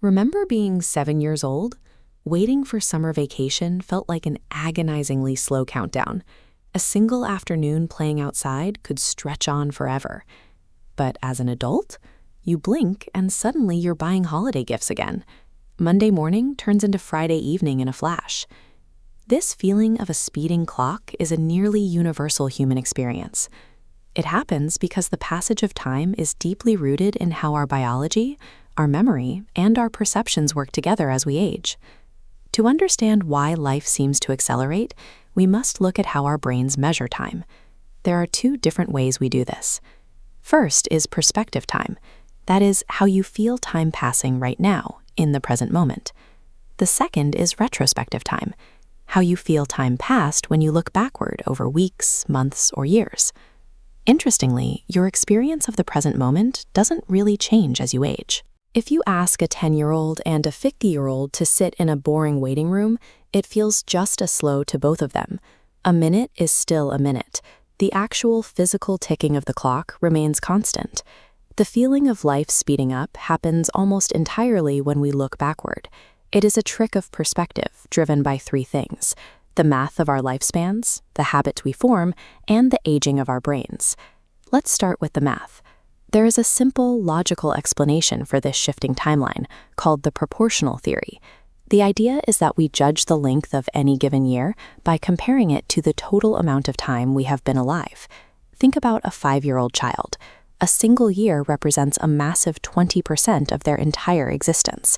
Remember being 7 years old? Waiting for summer vacation felt like an agonizingly slow countdown. A single afternoon playing outside could stretch on forever. But as an adult, you blink and suddenly you're buying holiday gifts again. Monday morning turns into Friday evening in a flash. This feeling of a speeding clock is a nearly universal human experience. It happens because the passage of time is deeply rooted in how our biology, our memory, and our perceptions work together as we age. To understand why life seems to accelerate, we must look at how our brains measure time. There are two different ways we do this. First is perspective time. That is how you feel time passing right now, in the present moment. The second is retrospective time, how you feel time passed when you look backward over weeks, months, or years. Interestingly, your experience of the present moment doesn't really change as you age. If you ask a 10-year-old and a 50-year-old to sit in a boring waiting room, it feels just as slow to both of them. A minute is still a minute. The actual physical ticking of the clock remains constant. The feeling of life speeding up happens almost entirely when we look backward. It is a trick of perspective driven by three things: the math of our lifespans, the habits we form, and the aging of our brains. Let's start with the math. There is a simple, logical explanation for this shifting timeline, called the proportional theory. The idea is that we judge the length of any given year by comparing it to the total amount of time we have been alive. Think about a 5-year-old child. A single year represents a massive 20% of their entire existence.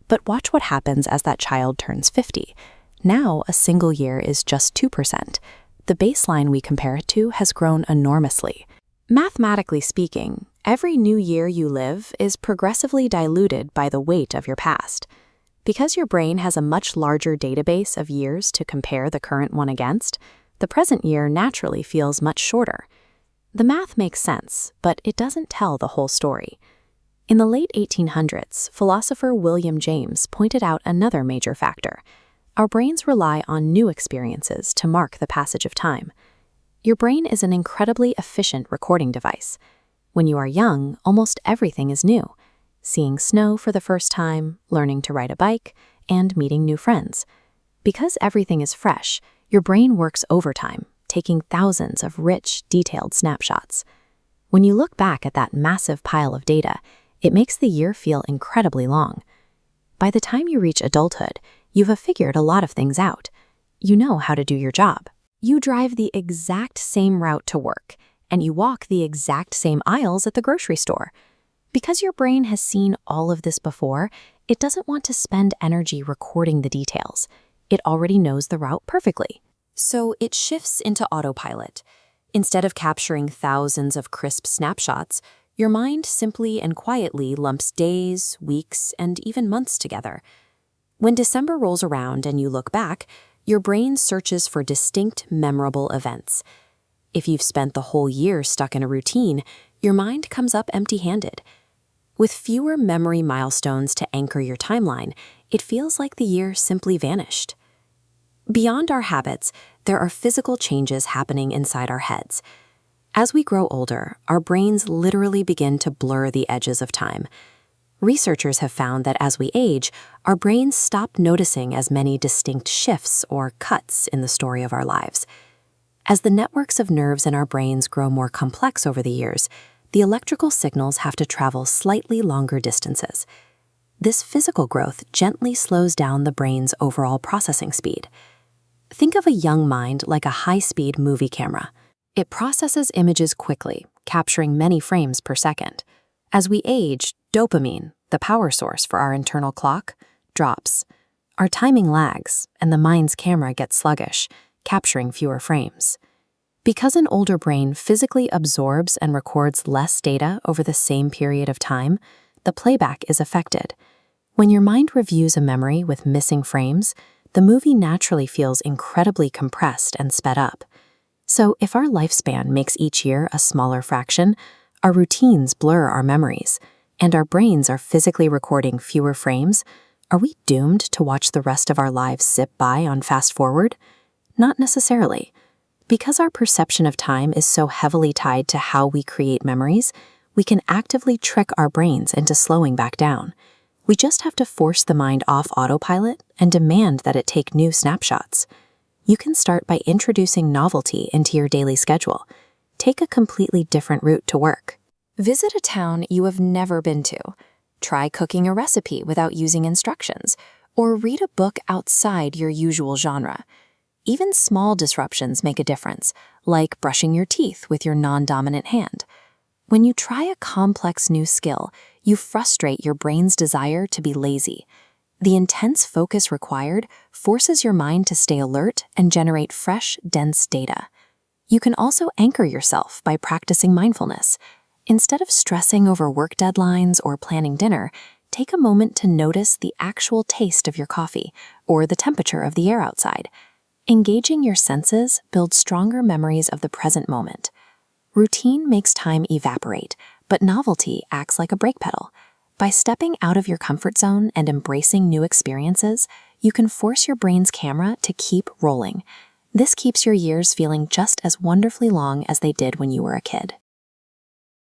But watch what happens as that child turns 50. Now, a single year is just 2%. The baseline we compare it to has grown enormously. Mathematically speaking, every new year you live is progressively diluted by the weight of your past. Because your brain has a much larger database of years to compare the current one against, the present year naturally feels much shorter. The math makes sense, but it doesn't tell the whole story. In the late 1800s, philosopher William James pointed out another major factor. Our brains rely on new experiences to mark the passage of time. Your brain is an incredibly efficient recording device. When you are young, almost everything is new. Seeing snow for the first time, learning to ride a bike, and meeting new friends. Because everything is fresh, your brain works overtime, taking thousands of rich, detailed snapshots. When you look back at that massive pile of data, it makes the year feel incredibly long. By the time you reach adulthood, you have figured a lot of things out. You know how to do your job. You drive the exact same route to work, and you walk the exact same aisles at the grocery store. Because your brain has seen all of this before, it doesn't want to spend energy recording the details. It already knows the route perfectly. So it shifts into autopilot. Instead of capturing thousands of crisp snapshots, your mind simply and quietly lumps days, weeks, and even months together. When December rolls around and you look back, your brain searches for distinct, memorable events. If you've spent the whole year stuck in a routine, your mind comes up empty-handed. With fewer memory milestones to anchor your timeline, it feels like the year simply vanished. Beyond our habits, there are physical changes happening inside our heads. As we grow older, our brains literally begin to blur the edges of time. Researchers have found that as we age, our brains stop noticing as many distinct shifts or cuts in the story of our lives. As the networks of nerves in our brains grow more complex over the years, the electrical signals have to travel slightly longer distances. This physical growth gently slows down the brain's overall processing speed. Think of a young mind like a high-speed movie camera. It processes images quickly, capturing many frames per second. As we age, dopamine, the power source for our internal clock, drops. Our timing lags, and the mind's camera gets sluggish, capturing fewer frames. Because an older brain physically absorbs and records less data over the same period of time, the playback is affected. When your mind reviews a memory with missing frames, the movie naturally feels incredibly compressed and sped up. So if our lifespan makes each year a smaller fraction, our routines blur our memories, and our brains are physically recording fewer frames, are we doomed to watch the rest of our lives zip by on fast forward? Not necessarily. Because our perception of time is so heavily tied to how we create memories, we can actively trick our brains into slowing back down. We just have to force the mind off autopilot and demand that it take new snapshots. You can start by introducing novelty into your daily schedule. Take a completely different route to work. Visit a town you have never been to. Try cooking a recipe without using instructions, or read a book outside your usual genre. Even small disruptions make a difference, like brushing your teeth with your non-dominant hand. When you try a complex new skill, you frustrate your brain's desire to be lazy. The intense focus required forces your mind to stay alert and generate fresh, dense data. You can also anchor yourself by practicing mindfulness. Instead of stressing over work deadlines or planning dinner, take a moment to notice the actual taste of your coffee or the temperature of the air outside. Engaging your senses builds stronger memories of the present moment. Routine makes time evaporate, but novelty acts like a brake pedal. By stepping out of your comfort zone and embracing new experiences, you can force your brain's camera to keep rolling. This keeps your years feeling just as wonderfully long as they did when you were a kid.